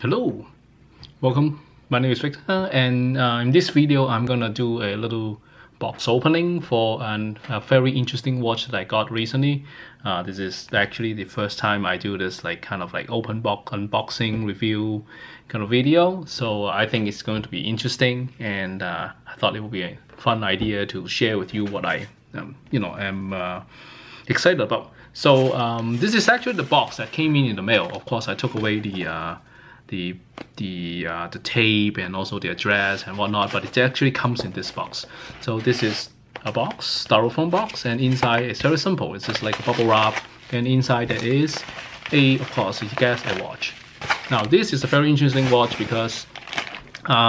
Hello, welcome. My name is Victor, and in this video I'm gonna do a little box opening for a very interesting watch that I got recently. This is actually the first time I do this kind of open box unboxing review kind of video, so I think it's going to be interesting, and I thought it would be a fun idea to share with you what I am excited about. So this is actually the box that came in the mail. Of course, I took away the tape and also the address and whatnot, but it actually comes in this box. So this is a box, styrofoam box, and inside it's very simple. It's just like a bubble wrap, and inside there is of course, you get a watch. Now this is a very interesting watch because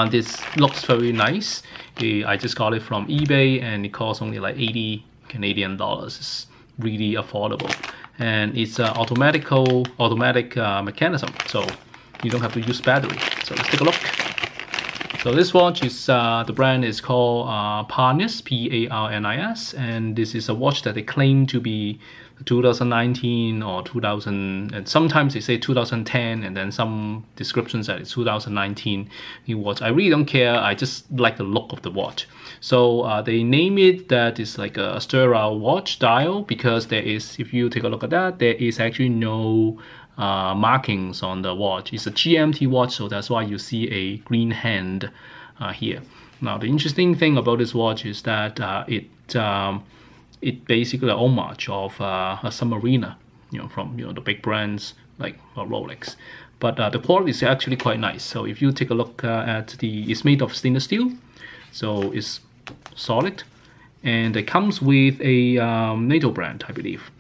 this looks very nice. I just got it from eBay and it costs only like 80 Canadian dollars. It's really affordable, and it's an automatic mechanism, so you don't have to use battery. So let's take a look. So this watch is the brand is called Parnis, P-A-R-N-I-S, and this is a watch that they claim to be 2019 or 2000, and sometimes they say 2010, and then some descriptions that it's 2019 new watch. I really don't care. I just like the look of the watch. So they name it that it's like a sterile watch dial because there is, if you take a look at that, there is actually no markings on the watch. It's a GMT watch, so that's why you see a green hand here. Now the interesting thing about this watch is that it basically an homage of a submariner, from the big brands like Rolex. But the quality is actually quite nice. So if you take a look at it's made of stainless steel, so it's solid, and it comes with a Nato brand, I believe.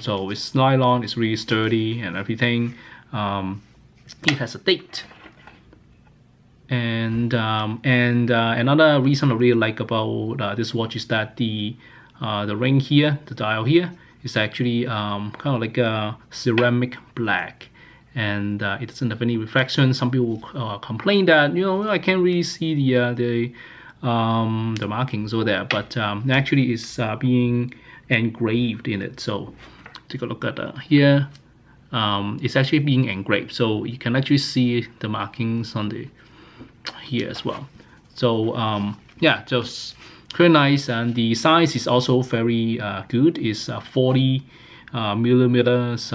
So it's nylon, it's really sturdy and everything. It has a date, and another reason I really like about this watch is that the ring here, the dial here, is actually kind of like a ceramic black, and it doesn't have any reflection. Some people complain that I can't really see the markings over there, but actually it's being engraved in it. So take a look at here. It's actually being engraved, so you can actually see the markings on the here as well. So yeah, just very nice, and the size is also very good. It's 40 millimeters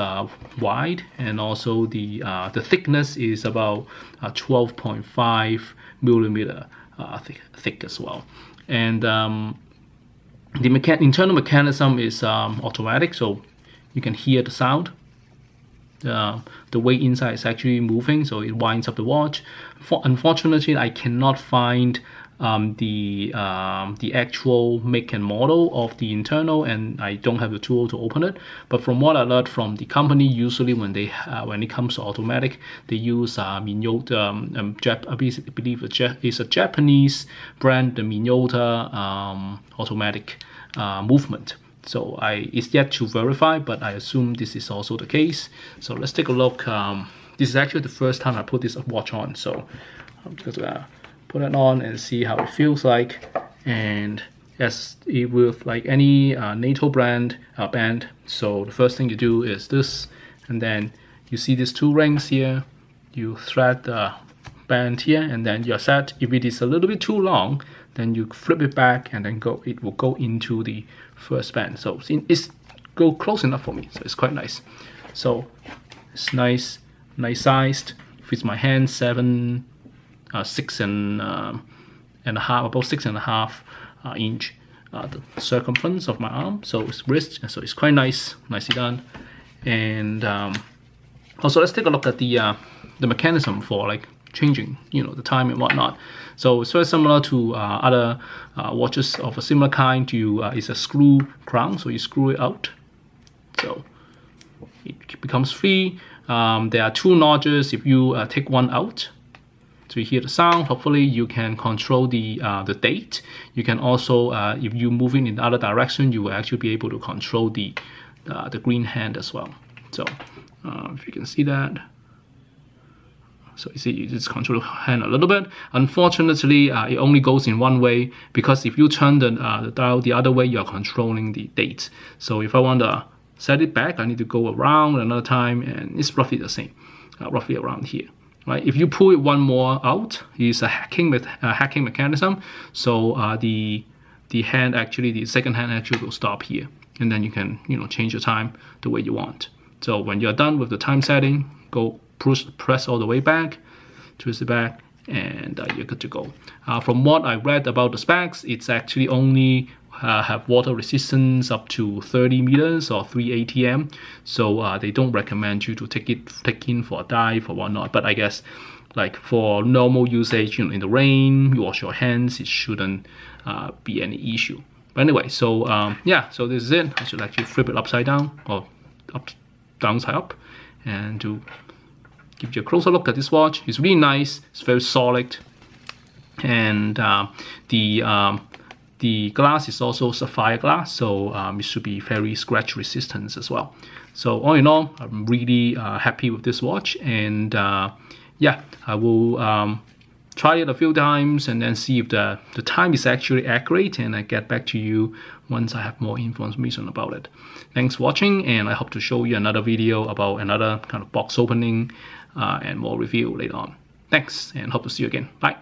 wide, and also the thickness is about 12.5 millimeter thick as well. And the internal mechanism is automatic, so you can hear the sound. The weight inside is actually moving, so it winds up the watch. Unfortunately, I cannot find the actual make and model of the internal, and I don't have the tool to open it. But from what I learned from the company, usually when it comes to automatic, they use Minolta. I believe it's a Japanese brand, the Minolta automatic movement. So it's yet to verify, but I assume this is also the case. So let's take a look. This is actually the first time I put this watch on, so I'm just gonna put it on and see how it feels like. And as it with like any Nato brand band, so the first thing you do is this, and then you see these two rings here. You thread the band here, and then you're set. If it is a little bit too long, then you flip it back, and then it will go into the first band. So it's go close enough for me, so it's quite nice. So it's nice sized, fits my hand. 6 and a half, about 6.5 inch the circumference of my arm, so it's wrist, so it's quite nicely done. And also let's take a look at the mechanism for like changing the time and whatnot. So it's very similar to other watches of a similar kind. It's a screw crown, so you screw it out, so it becomes free. There are two notches. If you take one out, so you hear the sound, hopefully you can control the date. You can also, if you're moving in the other direction, you will actually be able to control the green hand as well. So if you can see that. So you see, you just control the hand a little bit. Unfortunately, it only goes in one way, because if you turn the dial the other way, you're controlling the date. So if I want to set it back, I need to go around another time, and it's roughly the same, roughly around here. right? If you pull it one more out, it's a hacking mechanism. So the hand actually, the second hand actually will stop here, and then you can change your time the way you want. So when you're done with the time setting, go press all the way back, twist it back, and you're good to go. From what I read about the specs, it's actually only have water resistance up to 30 meters or 3 ATM. So they don't recommend you to take in for a dive or whatnot. But I guess like for normal usage, in the rain, you wash your hands, it shouldn't be any issue. But anyway, so yeah, so this is it. I should actually flip it upside down or downside up, and to give you a closer look at this watch. It's really nice. It's very solid, and the glass is also sapphire glass, so it should be very scratch resistant as well. So all in all, I'm really happy with this watch, and yeah, I will try it a few times and then see if the time is actually accurate, and I get back to you once I have more information about it. Thanks for watching, and I hope to show you another video about another kind of box opening and more review later on. Thanks, and hope to see you again. Bye.